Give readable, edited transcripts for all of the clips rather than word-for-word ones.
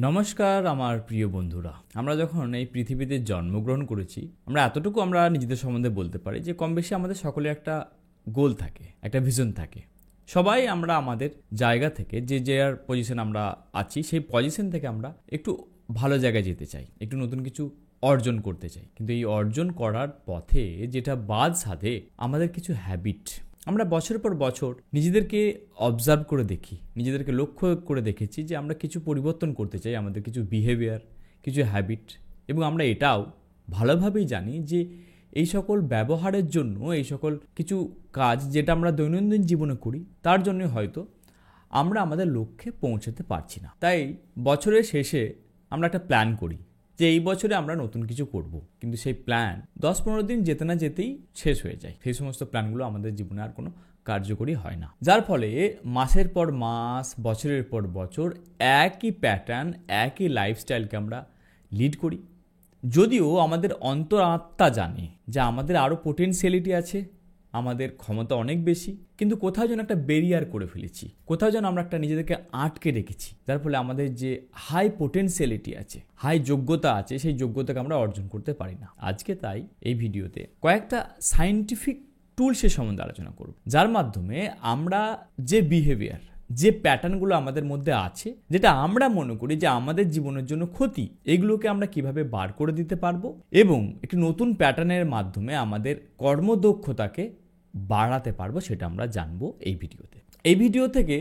নমস্কার আমার প্রিয় বন্ধুরা। আমরা যখন এই পৃথিবীতে জন্মগ্রহণ করেছি, আমরা এতটুকু নিজেদের সম্বন্ধে বলতে পারি যে কম বেশি আমাদের সকলের একটা গোল থাকে, একটা ভিশন থাকে। সবাই আমরা আমাদের জায়গা থেকে যে যার পজিশন আমরা আছি, সেই পজিশন থেকে আমরা একটু ভালো জায়গায় যেতে চাই, একটু নতুন কিছু অর্জন করতে চাই। কিন্তু এই অর্জন করার পথে যেটা বাদ সাধে আমাদের কিছু হ্যাবিট। আমরা বছরের পর বছর নিজেদেরকে অবজার্ভ করে দেখি, নিজেদেরকে লক্ষ্য করে দেখেছি যে আমরা কিছু পরিবর্তন করতে চাই, আমাদের কিছু বিহেভিয়ার, কিছু হ্যাবিট। এবং আমরা এটাও ভালোভাবেই জানি যে এই সকল ব্যবহারের জন্য, এই সকল কিছু কাজ যেটা আমরা দৈনন্দিন জীবনে করি, তার জন্য হয়তো আমরা আমাদের লক্ষ্যে পৌঁছাতে পারছি না। তাই বছরের শেষে আমরা একটা প্ল্যান করি যে এই বছরে আমরা নতুন কিছু করব, কিন্তু সেই প্ল্যান 10-15 দিন যেতে না যেতেই শেষ হয়ে যায়। সেই সমস্ত প্ল্যানগুলো আমাদের জীবনে আর কোনো কার্যকরী হয় না, যার ফলে মাসের পর মাস, বছরের পর বছর একই প্যাটার্ন, একই লাইফস্টাইলকে আমরা লিড করি। যদিও আমাদের অন্তরাত্মা জানে যে আমাদের আরও পোটেনশিয়ালিটি আছে, আমাদের ক্ষমতা অনেক বেশি, কিন্তু কোথাও যেন একটা ব্যারিয়ার করে ফেলেছি, কোথাও যেন আমরা একটা নিজেদেরকে আটকে রেখেছি, যার ফলে আমাদের যে হাই পোটেনশিয়ালিটি আছে, হাই যোগ্যতা আছে, সেই যোগ্যতাকে আমরা অর্জন করতে পারি না। আজকে তাই এই ভিডিওতে কয়েকটা সায়েন্টিফিক টুলসের সম্বন্ধে আলোচনা করব, যার মাধ্যমে আমরা যে বিহেভিয়ার, যে প্যাটার্নগুলো আমাদের মধ্যে আছে, যেটা আমরা মনে করি যে আমাদের জীবনের জন্য ক্ষতি, এগুলোকে আমরা কিভাবে বার করে দিতে পারবো এবং একটি নতুন প্যাটার্নের মাধ্যমে আমাদের কর্মদক্ষতাকে বাড়াতে পারবো, সেটা আমরা জানবো এই ভিডিওতে। এই ভিডিও থেকে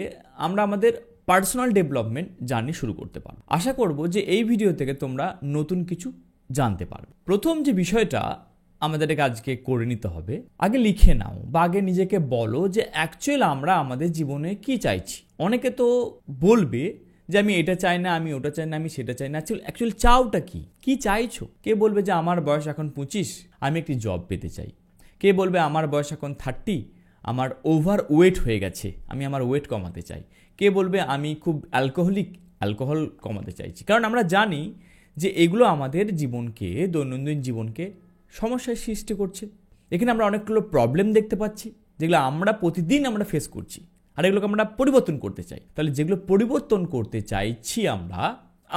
আমরা আমাদের পার্সোনাল ডেভেলপমেন্ট জার্নি শুরু করতে পারবো। আশা করব যে এই ভিডিও থেকে তোমরা নতুন কিছু জানতে পারবে। প্রথম যে বিষয়টা আমাদেরকে আজকে করে নিতে হবে, আগে লিখে নাও বা আগে নিজেকে বলো যে অ্যাকচুয়াল আমরা আমাদের জীবনে কি চাইছি। অনেকে তো বলবে যে আমি এটা চাই না, আমি ওটা চাই না, আমি সেটা চাই না। অ্যাকচুয়াল চাওটা কি চাইছো? কে বলবে যে আমার বয়স এখন 25, আমি একটি জব পেতে চাই। কে বলবে আমার বয়স এখন 30, আমার ওভার ওয়েট হয়ে গেছে, আমি আমার ওয়েট কমাতে চাই। কে বলবে আমি খুব অ্যালকোহল কমাতে চাইছি। কারণ আমরা জানি যে এগুলো আমাদের জীবনকে, দৈনন্দিন জীবনকে সমস্যার সৃষ্টি করছে। এখানে আমরা অনেকগুলো প্রবলেম দেখতে পাচ্ছি, যেগুলো আমরা প্রতিদিন ফেস করছি, আর এগুলোকে আমরা পরিবর্তন করতে চাই। তাহলে যেগুলো পরিবর্তন করতে চাইছি আমরা,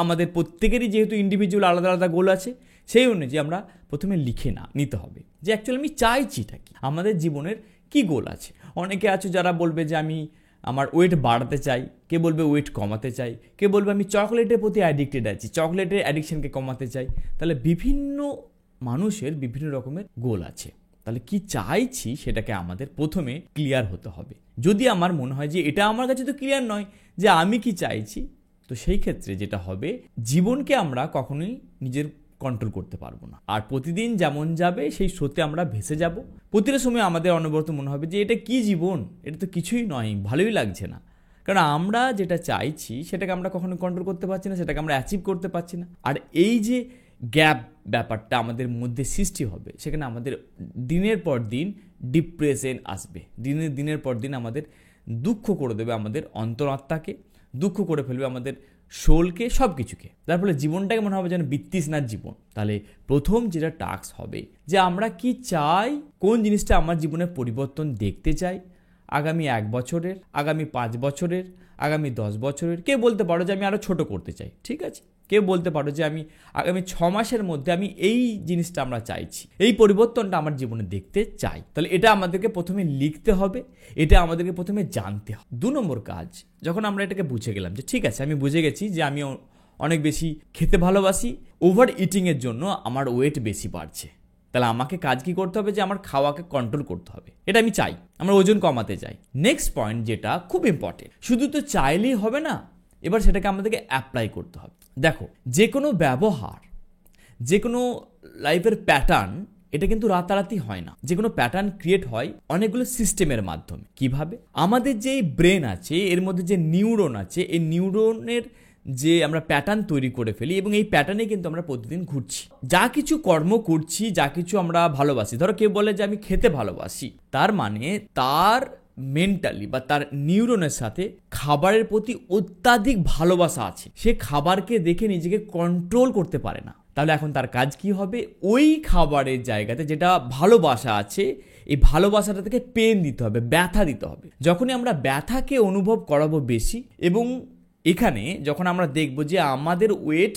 আমাদের প্রত্যেকেরই যেহেতু ইন্ডিভিজুয়াল আলাদা আলাদা গোল আছে, সেই অনুযায়ী আমরা প্রথমে লিখে নিতে হবে যে অ্যাকচুয়ালি আমি চাইছিটা কি, আমাদের জীবনের কি গোল আছে। অনেকে আছে যারা বলবে যে আমি আমার ওয়েট বাড়াতে চাই, কে বলবে ওয়েট কমাতে চাই, কে বলবে আমি চকলেটের প্রতি অ্যাডিক্টেড আছি, চকলেটের অ্যাডিকশনকে কমাতে চাই। তাহলে বিভিন্ন মানুষের বিভিন্ন রকমের গোল আছে। তাহলে কি চাইছি সেটাকে আমাদের প্রথমে ক্লিয়ার হতে হবে। যদি আমার মনে হয় যে এটা আমার কাছে তো ক্লিয়ার নয় যে আমি কি চাইছি, তো সেই ক্ষেত্রে যেটা হবে, জীবনকে আমরা কখনোই নিজের কন্ট্রোল করতে পারবো না। আর প্রতিদিন যেমন যাবে সেই স্রোতে আমরা ভেসে যাব। প্রতিটা সময় আমাদের অনবরত মনে হবে যে এটা কি জীবন, এটা তো কিছুই নয়, ভালোই লাগছে না। কারণ আমরা যেটা চাইছি সেটাকে আমরা কখনো কন্ট্রোল করতে পারছি না, সেটাকে আমরা অ্যাচিভ করতে পারছি না। আর এই যে গ্যাপ ব্যাপারটা আমাদের মধ্যে সৃষ্টি হবে, সেখানে আমাদের দিনের পর দিন ডিপ্রেশন আসবে, দিনের পর দিন আমাদের দুঃখ করে দেবে, আমাদের অন্তরাত্মাকে দুঃখ করে ফেলবে, আমাদের সোলকে, সব কিছুকে। যার ফলে জীবনটাকে মনে হবে যেন বিতৃষ্ণার জীবন। তাহলে প্রথম যেটা টাস্ক হবে যে আমরা কি চাই, কোন জিনিসটা আমার জীবনে পরিবর্তন দেখতে চাই আগামী 1 বছরের, আগামী 5 বছরের, আগামী 10 বছরের। কে বলতে পারো যে আমি আরও ছোট করতে চাই, ঠিক আছে। কেউ বলতে পারো যে আমি আগামী 6 মাসের মধ্যে আমি এই জিনিসটা আমরা চাইছি, এই পরিবর্তনটা আমার জীবনে দেখতে চাই। তাহলে এটা আমাদেরকে প্রথমে লিখতে হবে, এটা আমাদেরকে প্রথমে জানতে হবে। 2 নম্বর কাজ, যখন আমরা এটাকে বুঝে গেলাম যে ঠিক আছে, আমি বুঝে গেছি যে আমি অনেক বেশি খেতে ভালোবাসি, ওভার ইটিংয়ের জন্য আমার ওয়েট বেশি বাড়ছে, তাহলে আমাকে কাজ কি করতে হবে যে আমার খাওয়াকে কন্ট্রোল করতে হবে। এটা আমি চাই, আমার ওজন কমাতে চাই। নেক্সট পয়েন্ট যেটা খুব ইম্পর্টেন্ট, শুধু তো চাইলেই হবে না, এবার সেটাকে আমাদেরকে অ্যাপ্লাই করতে হবে। দেখো, যে কোনো ব্যবহার, যে কোনো লাইফের প্যাটার্ন, এটা কিন্তু রাতারাতি হয় না। যে কোনো প্যাটার্ন ক্রিয়েট হয় অনেকগুলো সিস্টেমের মাধ্যমে। কিভাবে? আমাদের যে ব্রেন আছে, এর মধ্যে যে নিউরন আছে, এই নিউরনের যে আমরা প্যাটার্ন তৈরি করে ফেলি, এবং এই প্যাটার্নে কিন্তু আমরা প্রতিদিন ঘুরছি। যা কিছু কর্ম করছি, যা কিছু আমরা ভালোবাসি, ধরো কেউ বলে যে আমি খেতে ভালোবাসি, তার মানে তার মেন্টালি বা তার নিউরনের সাথে খাবারের প্রতি অত্যাধিক ভালোবাসা আছে। সে খাবারকে দেখে নিজেকে কন্ট্রোল করতে পারে না। তাহলে এখন তার কাজ কি হবে? ওই খাবারের জায়গাতে যেটা ভালোবাসা আছে, এই ভালোবাসাটা থেকে পেন দিতে হবে, ব্যথা দিতে হবে। যখনই আমরা ব্যথাকে অনুভব করাবো বেশি এবং এখানে যখন আমরা দেখব যে আমাদের ওয়েট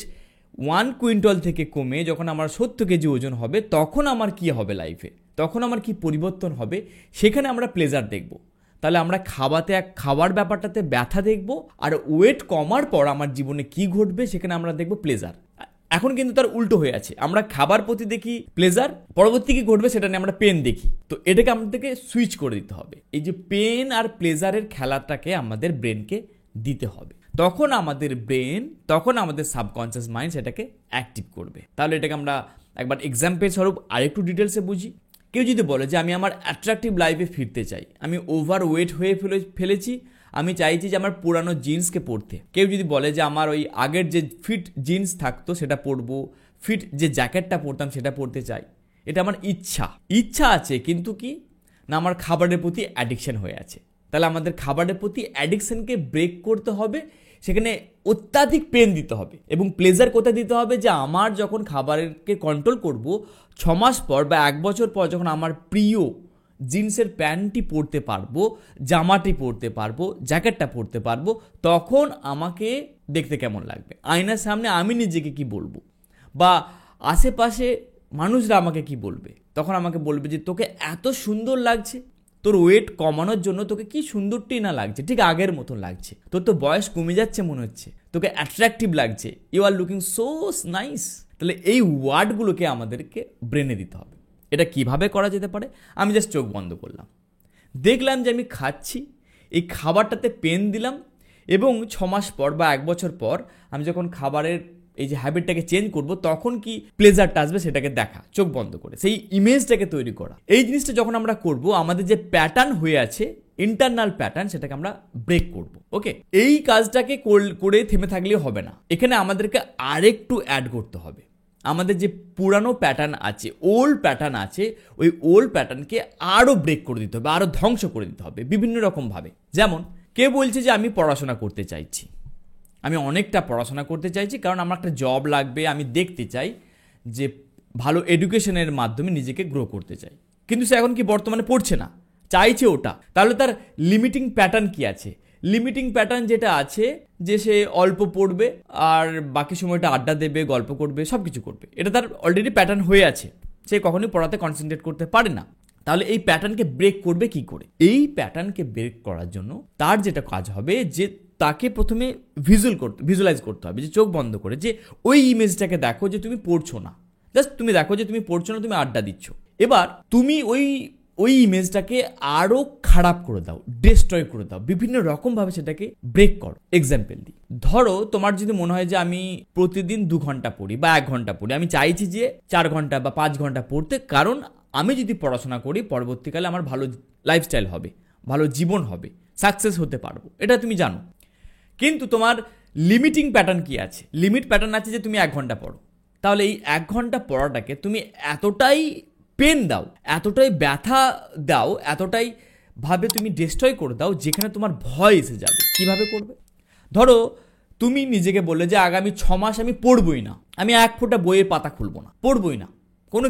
1 কুইন্টাল থেকে কমে যখন আমার 70 কেজি ওজন হবে, তখন আমার কি হবে লাইফে, তখন আমার কি পরিবর্তন হবে, সেখানে আমরা প্লেজার দেখব। তাহলে আমরা খাবার ব্যাপারটাতে ব্যথা দেখব, আর ওয়েট কমার পর আমার জীবনে কি ঘটবে সেখানে আমরা দেখব প্লেজার। এখন কিন্তু তার উল্টো হয়ে আছে, আমরা খাবার প্রতি দেখি প্লেজার, পরবর্তী কি ঘটবে সেটা নিয়ে আমরা পেন দেখি। তো এটাকে আমাদেরকে সুইচ করে দিতে হবে। এই যে পেন আর প্লেজারের খেলাটাকে আমাদের ব্রেনকে দিতে হবে, তখন আমাদের সাবকনসিয়াস মাইন্ড সেটাকে অ্যাক্টিভ করবে। তাহলে এটাকে আমরা একবার এক্সাম্পল স্বরূপ আরেকটু ডিটেলসে বুঝি। কেউ যদি বলে যে আমি আমার অ্যাট্রাকটিভ লাইফে ফিরতে চাই, আমি ওভার ওয়েট হয়ে ফেলেছি, আমি চাইছি যে আমার পুরানো জিন্সকে পরতে। কেউ যদি বলে যে আমার ওই আগের যে ফিট জিন্স থাকতো সেটা পরবো, ফিট যে জ্যাকেটটা পরতাম সেটা পরতে চাই, এটা আমার ইচ্ছা আছে, কিন্তু কি না আমার খাবারের প্রতি অ্যাডিকশন হয়ে আছে। তাহলে আমাদের খাবারের প্রতি অ্যাডিকশনকে ব্রেক করতে হবে, সেখানে অত্যাধিক পেন দিতে হবে এবং প্লেজার কোথায় দিতে হবে, যে আমার যখন খাবারকে কন্ট্রোল করব 6 মাস পর বা 1 বছর পর যখন আমার প্রিয় জিন্সের প্যান্টটি পরতে পারবো, জামাটি পরতে পারবো, জ্যাকেটটা পরতে পারবো, তখন আমাকে দেখতে কেমন লাগবে, আয়নার সামনে আমি নিজেকে কি বলবো, বা আশেপাশে মানুষরা আমাকে কি বলবে। তখন আমাকে বলবে যে তোকে এত সুন্দর লাগছে, তোর ওয়েট কমানোর জন্য তোকে কি সুন্দরটি না লাগছে, ঠিক আগের মতন লাগছে, তোর তো বয়স কমে যাচ্ছে মনে হচ্ছে, তোকে অ্যাট্রাকটিভ লাগছে, you are looking so nice. তাহলে এই ওয়ার্ডগুলোকে আমাদেরকে ব্রেনে দিতে হবে। এটা কিভাবে করা যেতে পারে? আমি জাস্ট চোখ বন্ধ করলাম, দেখলাম যে আমি খাচ্ছি, এই খাবারটাতে পেন দিলাম, এবং 6 মাস পর বা 1 বছর পর আমি যখন খাবারের এই যে হ্যাবিটটাকে চেঞ্জ করব, তখন কি প্লেজারটা আসবে সেটাকে দেখা, চোখ বন্ধ করে সেই ইমেজটাকে তৈরি করা। এই জিনিসটা যখন আমরা করব, আমাদের যে প্যাটার্ন হয়ে আছে, ইন্টারনাল প্যাটার্ন, সেটাকে আমরা ব্রেক করব। ওকে, এই কাজটাকে করে থেমে থাকলেও হবে না, এখানে আমাদেরকে আরেকটু অ্যাড করতে হবে। আমাদের যে পুরানো প্যাটার্ন আছে, ওল্ড প্যাটার্ন আছে, ওই ওল্ড প্যাটার্নকে আরও ব্রেক করে দিতে হবে, আরও ধ্বংস করে দিতে হবে বিভিন্ন রকমভাবে। যেমন কে বলছে যে আমি পড়াশোনা করতে চাইছি, আমি অনেকটা পড়াশোনা করতে চাইছি, কারণ আমার একটা জব লাগবে, আমি দেখতে চাই যে ভালো এডুকেশনের মাধ্যমে নিজেকে গ্রো করতে চাই, কিন্তু সে এখন কি বর্তমানে পড়ছে না, চাইছে ওটা। তাহলে তার লিমিটিং প্যাটার্ন কি আছে? লিমিটিং প্যাটার্ন যেটা আছে যে সে অল্প পড়বে আর বাকি সময়টা আড্ডা দেবে, গল্প করবে, সব কিছু করবে, এটা তার অলরেডি প্যাটার্ন হয়ে আছে, সে কখনোই পড়াতে কনসেন্ট্রেট করতে পারে না। তাহলে এই প্যাটার্নকে ব্রেক করবে কি করে? এই প্যাটার্নকে ব্রেক করার জন্য তার যেটা কাজ হবে, যে তাকে প্রথমে ভিজুয়ালাইজ করতে হবে, যে চোখ বন্ধ করে যে ওই ইমেজটাকে দেখো যে তুমি পড়ছো না, জাস্ট তুমি দেখো যে তুমি পড়ছো না, তুমি আড্ডা দিচ্ছ। এবার তুমি ওই ইমেজটাকে আরো খারাপ করে দাও, ডিস্ট্রয় করে দাও, বিভিন্ন রকমভাবে সেটাকে ব্রেক করো। এক্সাম্পল দিই, ধরো তোমার যদি মনে হয় যে আমি প্রতিদিন 2 ঘন্টা পড়ি বা 1 ঘন্টা পড়ি, আমি চাইছি যে 4 ঘন্টা বা 5 ঘন্টা পড়তে, কারণ আমি যদি পড়াশোনা করি পরবর্তীকালে আমার ভালো লাইফস্টাইল হবে, ভালো জীবন হবে, সাকসেস হতে পারবো, এটা তুমি জানো। কিন্তু তোমার লিমিটিং প্যাটার্ন কি আছে? লিমিট প্যাটার্ন আছে যে তুমি 1 ঘন্টা পড়ো। তাহলে এই 1 ঘন্টা পড়াটাকে তুমি এতটাই পেন দাও, এতটাই ব্যথা দাও, এতটাই ভাবে তুমি ডিস্ট্রয় করে দাও, যেখানে তোমার ভয় এসে যাবে। কিভাবে করবে? ধরো তুমি নিজেকে বললে যে আগামী 6 মাস আমি পড়বই না, আমি 1 ফোঁটা বইয়ের পাতা খুলবো না, পড়বই না, কোনো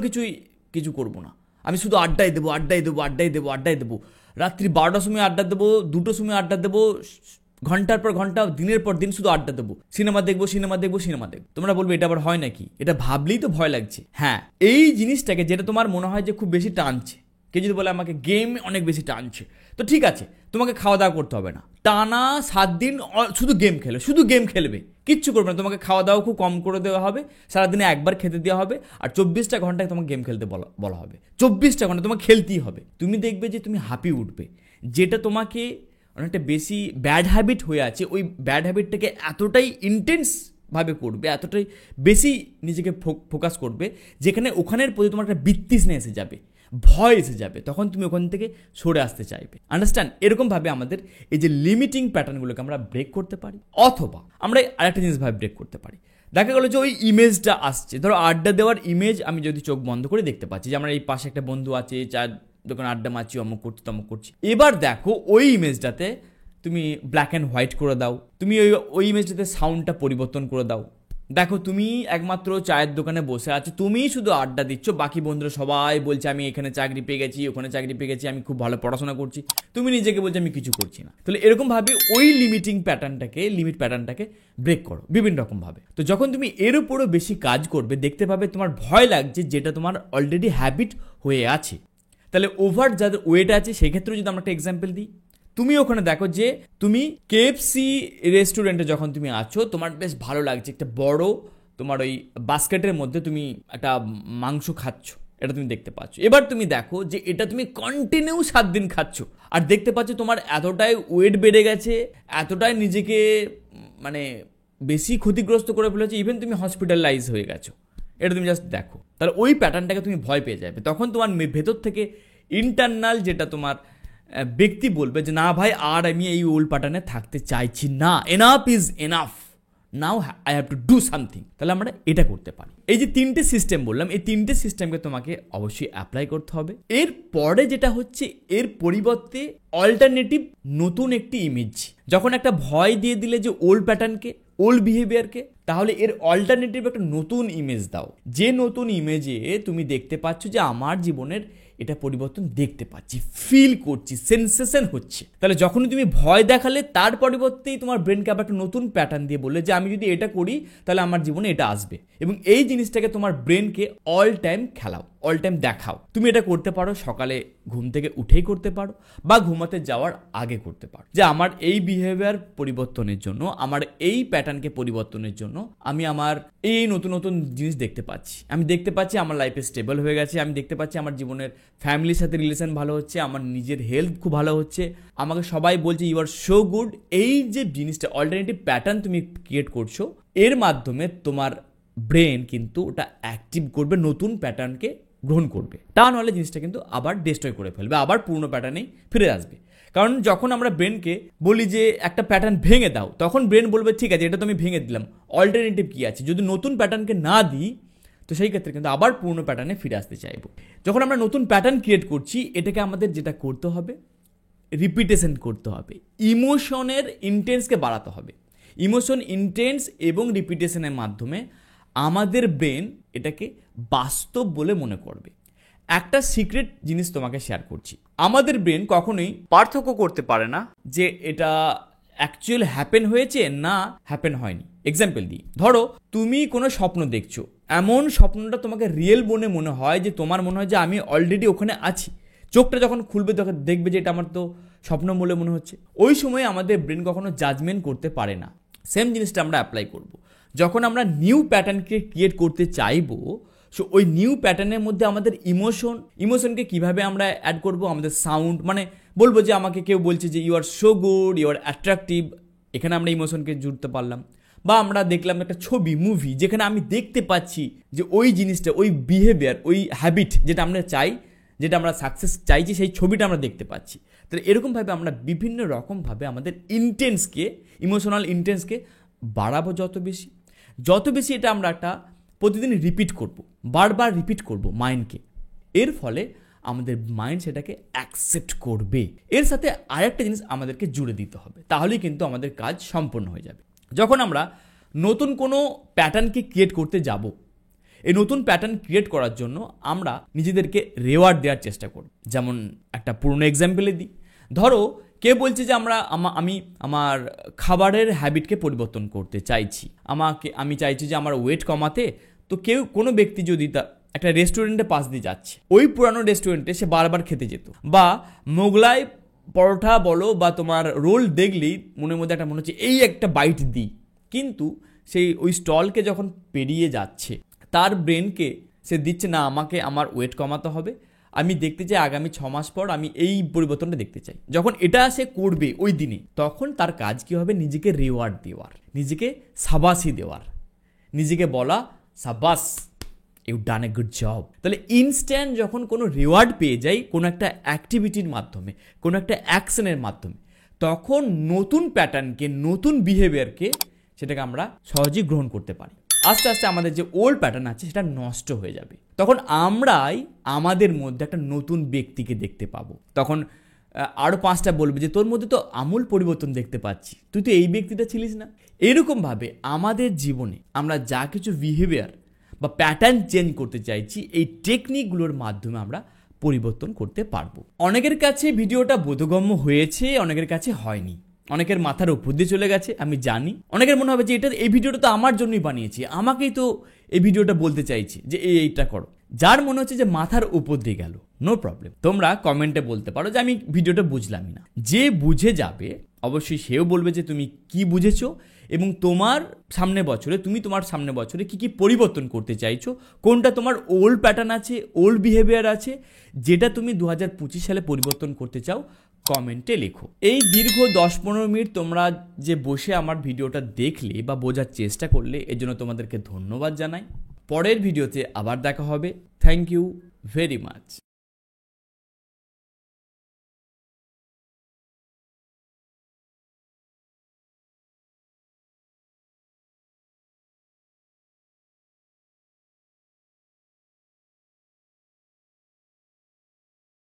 কিছু করবো না, আমি শুধু আড্ডাই দেবো, রাত্রি 12টার সময় আড্ডা দেবো, 2টোর সময় আড্ডা দেবো, ঘন্টার পর ঘন্টা, দিনের পর দিন শুধু আড্ডা দেবো, সিনেমা দেখবো। তোমরা বলবে এটা আবার হয় নাকি? এটা ভাবলেই তো ভয় লাগছে। হ্যাঁ, এই জিনিসটাকে যেটা তোমার মনে হয় যে খুব বেশি টানছে, কেউ যদি বলে আমাকে গেম অনেক বেশি টানছে, তো ঠিক আছে, তোমাকে খাওয়া দাওয়া করতে হবে না, টানা 7 দিন শুধু গেম খেলবে, কিচ্ছু করবে না, তোমাকে খাওয়া দাওয়া খুব কম করে দেওয়া হবে, সারাদিনে একবার খেতে দেওয়া হবে, আর 24টা ঘন্টায় তোমাকে গেম খেলতে বলা হবে, 24টা ঘন্টা তোমাকে খেলতেই হবে। তুমি দেখবে যে তুমি হাঁপিয়ে উঠবে, যেটা তোমাকে অনেকটা বেশি ব্যাড হ্যাবিট হয়ে আছে, ওই ব্যাড হ্যাবিটটাকে এতটাই ইন্টেন্সভাবে করবে, এতটাই বেশি নিজেকে ফোকাস করবে, যেখানে ওখানের প্রতি তোমার একটা বিতৃষ্ণা এসে যাবে, ভয় এসে যাবে, তখন তুমি ওখান থেকে সরে আসতে চাইবে। আন্ডারস্ট্যান্ড? এরকমভাবে আমাদের এই যে লিমিটিং প্যাটার্নগুলোকে আমরা ব্রেক করতে পারি, অথবা আমরা আরেকটা জিনিসভাবে ব্রেক করতে পারি। দেখা গেলো যে ওই ইমেজটা আসছে, ধরো আড্ডা দেওয়ার ইমেজ আমি যদি চোখ বন্ধ করে দেখতে পাচ্ছি যে আমার এই পাশে একটা বন্ধু আছে, চার দোকান আড্ডা মারছি, অমুক করছি তমুক করছি। এবার দেখো ওই ইমেজটাতে তুমি ব্ল্যাক অ্যান্ড হোয়াইট করে দাও, তুমি ওই ইমেজটাতে সাউন্ডটা পরিবর্তন করে দাও, দেখো তুমি একমাত্র চায়ের দোকানে বসে আছো, তুমি শুধু আড্ডা দিচ্ছ, বাকি বন্ধুরা সবাই বলছে আমি এখানে চাকরি পেয়ে গেছি, ওখানে চাকরি পেয়ে গেছি, আমি খুব ভালো পড়াশোনা করছি, তুমি নিজেকে বলছো আমি কিছু করছি না। তাহলে এরকম ভাবে ওই লিমিট প্যাটার্নটাকে ব্রেক করো বিভিন্ন রকম ভাবে। তো যখন তুমি এর উপরও বেশি কাজ করবে, দেখতে পাবে তোমার ভয় লাগছে, যেটা তোমার অলরেডি হ্যাবিট হয়ে আছে। তাহলে ওভার যাদের ওয়েট আছে সেক্ষেত্রে যদি আমরা একটা এক্সাম্পল দিই, তুমি ওখানে দেখো যে তুমি কেএফসি রেস্টুরেন্টে যখন তুমি আছো, তোমার বেশ ভালো লাগছে, একটা বড় তোমার ওই বাস্কেটের মধ্যে তুমি একটা মাংস খাচ্ছ, এটা তুমি দেখতে পাচ্ছ। এবার তুমি দেখো যে এটা তুমি কন্টিনিউ 7 দিন খাচ্ছ, আর দেখতে পাচ্ছ তোমার এতটাই ওয়েট বেড়ে গেছে, এতটাই নিজেকে মানে বেশি ক্ষতিগ্রস্ত করে ফেলেছে, ইভেন তুমি হসপিটালাইজ হয়ে গেছো। এটা তুমি জাস্ট দেখো, তাহলে ওই প্যাটার্নটাকে তুমি ভয় পেয়ে যাবে। তখন তোমার ভেতর থেকে ইন্টারনাল যেটা তোমার ব্যক্তি বলবে যে না ভাই, আর আমি এই ওল্ড প্যাটার্নে থাকতে চাইছি না, enough is enough, now I have to do something. তাহলে আমরা এটা করতে পারি। এই যে 3টে সিস্টেম বললাম, এই 3টে সিস্টেমকে তোমাকে অবশ্যই অ্যাপ্লাই করতে হবে। এর পরে যেটা হচ্ছে, এর পরিবর্তে অল্টারনেটিভ নতুন একটি ইমেজ, যখন একটা ভয় দিয়ে দিলে যে ওল্ড প্যাটার্নকে, ওল্ড বিহেভিয়ারকে, তাহলে এর অল্টারনেটিভ একটা নতুন ইমেজ দাও, যে নতুন ইমেজে তুমি দেখতে পাচ্ছ যে আমার জীবনের এটা পরিবর্তন দেখতে পাচ্ছি, ফিল করছি, সেন্সেশন হচ্ছে। তাহলে যখনই তুমি ভয় দেখালে, তার পরিবর্তেই তোমার ব্রেনকে আবার একটা নতুন প্যাটার্ন দিয়ে বললে যে আমি যদি এটা করি তাহলে আমার জীবনে এটা আসবে, এবং এই জিনিসটাকে তোমার ব্রেনকে অল টাইম খেলাও, অল টাইম দেখাও। তুমি এটা করতে পারো, সকালে ঘুম থেকে উঠেই করতে পারো, বা ঘুমাতে যাওয়ার আগে করতে পারো, যে আমার এই বিহেভিয়ার পরিবর্তনের জন্য, আমার এই প্যাটার্নকে পরিবর্তনের জন্য আমি আমার এই নতুন নতুন জিনিস দেখতে পাচ্ছি, আমি দেখতে পাচ্ছি আমার লাইফে স্টেবল হয়ে গেছে, আমি দেখতে পাচ্ছি আমার জীবনের ফ্যামিলির সাথে রিলেশন ভালো হচ্ছে, আমার নিজের হেলথ খুব ভালো হচ্ছে, আমাকে সবাই বলছে ইউ আর সো গুড। এই যে জিনিসটা অল্টারনেটিভ প্যাটার্ন তুমি ক্রিয়েট করছো, এর মাধ্যমে তোমার ব্রেন কিন্তু ওটা অ্যাক্টিভ করবে, নতুন প্যাটার্নকে গ্রহণ করবে। তা নাহলে জিনিসটা কিন্তু আবার ডিস্ট্রয় করে ফেলবে, আবার পুরনো প্যাটার্নেই ফিরে আসবে। কারণ যখন আমরা ব্রেনকে বলি যে একটা প্যাটার্ন ভেঙে দাও, তখন ব্রেন বলবে ঠিক আছে এটা তো আমি ভেঙে দিলাম, অল্টারনেটিভ কী আছে, যদি নতুন প্যাটার্নকে না দিই তো সেই ক্ষেত্রে কিন্তু আবার পুরনো প্যাটার্নে ফিরে আসতে চাইবো। যখন আমরা নতুন প্যাটার্ন ক্রিয়েট করছি, এটাকে আমাদের যেটা করতে হবে, রিপিটেশন করতে হবে, ইমোশনের ইন্টেন্সকে বাড়াতে হবে। ইমোশন ইন্টেন্স এবং রিপিটেশনের মাধ্যমে আমাদের ব্রেন এটাকে বাস্তব বলে মনে করবে। একটা সিক্রেট জিনিস তোমাকে শেয়ার করছি, আমাদের ব্রেন কখনোই পার্থক্য করতে পারে না যে এটা অ্যাকচুয়াল হ্যাপেন হয়েছে না হ্যাপেন হয়নি। এক্সাম্পল দিই, ধরো তুমি কোনো স্বপ্ন দেখছো, এমন স্বপ্নটা তোমাকে রিয়েল মনে হয় যে তোমার মনে হয় যে আমি অলরেডি ওখানে আছি, চোখটা যখন খুলবে তখন দেখবে যে এটা আমার তো স্বপ্ন বলে মনে হচ্ছে। ওই সময় আমাদের ব্রেন কখনো জাজমেন্ট করতে পারে না। সেম জিনিসটা আমরা অ্যাপ্লাই করব যখন আমরা নিউ প্যাটার্নকে ক্রিয়েট করতে চাইবো। সো ওই নিউ প্যাটার্নের মধ্যে আমাদের ইমোশনকে কিভাবে আমরা অ্যাড করব, আমাদের সাউন্ড, মানে বলবো যে আমাকে কেউ বলছে যে you are so good, you are attractive, এখানে আমরা ইমোশনকে জুড়তে পারলাম। বা আমরা দেখলাম একটা ছবি, মুভি, যেখানে আমি দেখতে পাচ্ছি যে ওই জিনিসটা, ওই বিহেভিয়ার, ওই হ্যাবিট যেটা আমরা চাই, যেটা আমরা সাকসেস চাইছি, সেই ছবিটা আমরা দেখতে পাচ্ছি। তাহলে এরকমভাবে আমরা বিভিন্ন রকমভাবে আমাদের ইন্টেন্সকে, ইমোশনাল ইন্টেন্সকে বাড়াবো যত বেশি এটা আমরা একটা প্রতিদিন রিপিট করব, বারবার রিপিট করব মাইন্ডকে। এর ফলে আমাদের মাইন্ড সেটাকে অ্যাকসেপ্ট করবে। এর সাথে আরেকটা জিনিস আমাদেরকে জুড়ে দিতে হবে, তাহলেই কিন্তু আমাদের কাজ সম্পূর্ণ হয়ে যাবে। যখন আমরা নতুন কোনো প্যাটার্নকে ক্রিয়েট করতে যাব, এই নতুন প্যাটার্ন ক্রিয়েট করার জন্য আমরা নিজেদেরকে রেওয়ার্ড দেওয়ার চেষ্টা করব। যেমন একটা পুরনো এক্সাম্পলে দিই, ধরো কেউ বলছে যে আমি আমার খাবারের হ্যাবিটকে পরিবর্তন করতে চাইছি, আমি চাইছি যে আমার ওয়েট কমাতে। তো কোনো ব্যক্তি যদি একটা রেস্টুরেন্টে পাশ দিয়ে যাচ্ছে, ওই পুরানো রেস্টুরেন্টে সে বারবার খেতে যেত, বা মোগলাই পরোটা বলো বা তোমার রোল দেখলেই মনের মধ্যে একটা মনে হচ্ছে এই একটা বাইট দিই, কিন্তু সেই ওই স্টলকে যখন পেরিয়ে যাচ্ছে, তার ব্রেনকে সে দিচ্ছে না আমাকে আমার ওয়েট কমাতে হবে, আমি দেখতে চাই আগামী 6 মাস পর আমি এই পরিবর্তনটা দেখতে চাই। যখন এটা সে করবে ওই দিনে, তখন তার কাজ কী হবে, নিজেকে রিওয়ার্ড দেওয়ার, নিজেকে সাবাসি দেওয়ার, নিজেকে বলা সাবাস, you done a good job. তাহলে ইনস্ট্যান্ট যখন কোনো রিওয়ার্ড পেয়ে যাই কোনো একটা অ্যাক্টিভিটির মাধ্যমে, কোনো একটা অ্যাকশনের মাধ্যমে, তখন নতুন প্যাটার্নকে, নতুন বিহেভিয়ারকে সেটাকে আমরা সহজেই গ্রহণ করতে পারি। আস্তে আস্তে আমাদের যে ওল্ড প্যাটার্ন আছে সেটা নষ্ট হয়ে যাবে। তখন আমরাই আমাদের মধ্যে একটা নতুন ব্যক্তিকে দেখতে পাবো। তখন আরও 5টা বলবে যে তোর মধ্যে তো আমূল পরিবর্তন দেখতে পাচ্ছি, তুই তো এই ব্যক্তিটা ছিলিস না। এরকমভাবে আমাদের জীবনে আমরা যা কিছু বিহেভিয়ার বা প্যাটার্ন চেঞ্জ করতে চাইছি, এই টেকনিকগুলোর মাধ্যমে আমরা পরিবর্তন করতে পারবো। অনেকের কাছে ভিডিওটা বোধগম্য হয়েছে, অনেকের কাছে হয়নি, অনেকের মাথার উপর দিয়ে চলে গেছে, আমি জানি। অনেকের মনে হবে যে এই ভিডিওটা তো আমার জন্যই বানিয়েছি, আমাকেই তো এই ভিডিওটা বলতে চাইছি যে এইটা করো। যার মনে হচ্ছে যে মাথার উপর দিয়ে গেল, নো প্রবলেম, তোমরা কমেন্টে বলতে পারো যে আমি ভিডিওটা বুঝলামই না। যে বুঝে যাবে অবশ্যই সেও বলবে যে তুমি কি বুঝেছো এবং তোমার সামনে বছরে কি কি পরিবর্তন করতে চাইছো, কোনটা তোমার ওল্ড প্যাটার্ন আছে, ওল্ড বিহেভিয়ার আছে, যেটা তুমি 2025 সালে পরিবর্তন করতে চাও, কমেন্টে লেখো। এই দীর্ঘ 10-15 মিনিট তোমরা যে বসে আমার ভিডিওটা দেখলে বা বোঝার চেষ্টা করলে, এর জন্য তোমাদেরকে ধন্যবাদ জানাই। পরের ভিডিওতে আবার দেখা হবে। Thank you very much.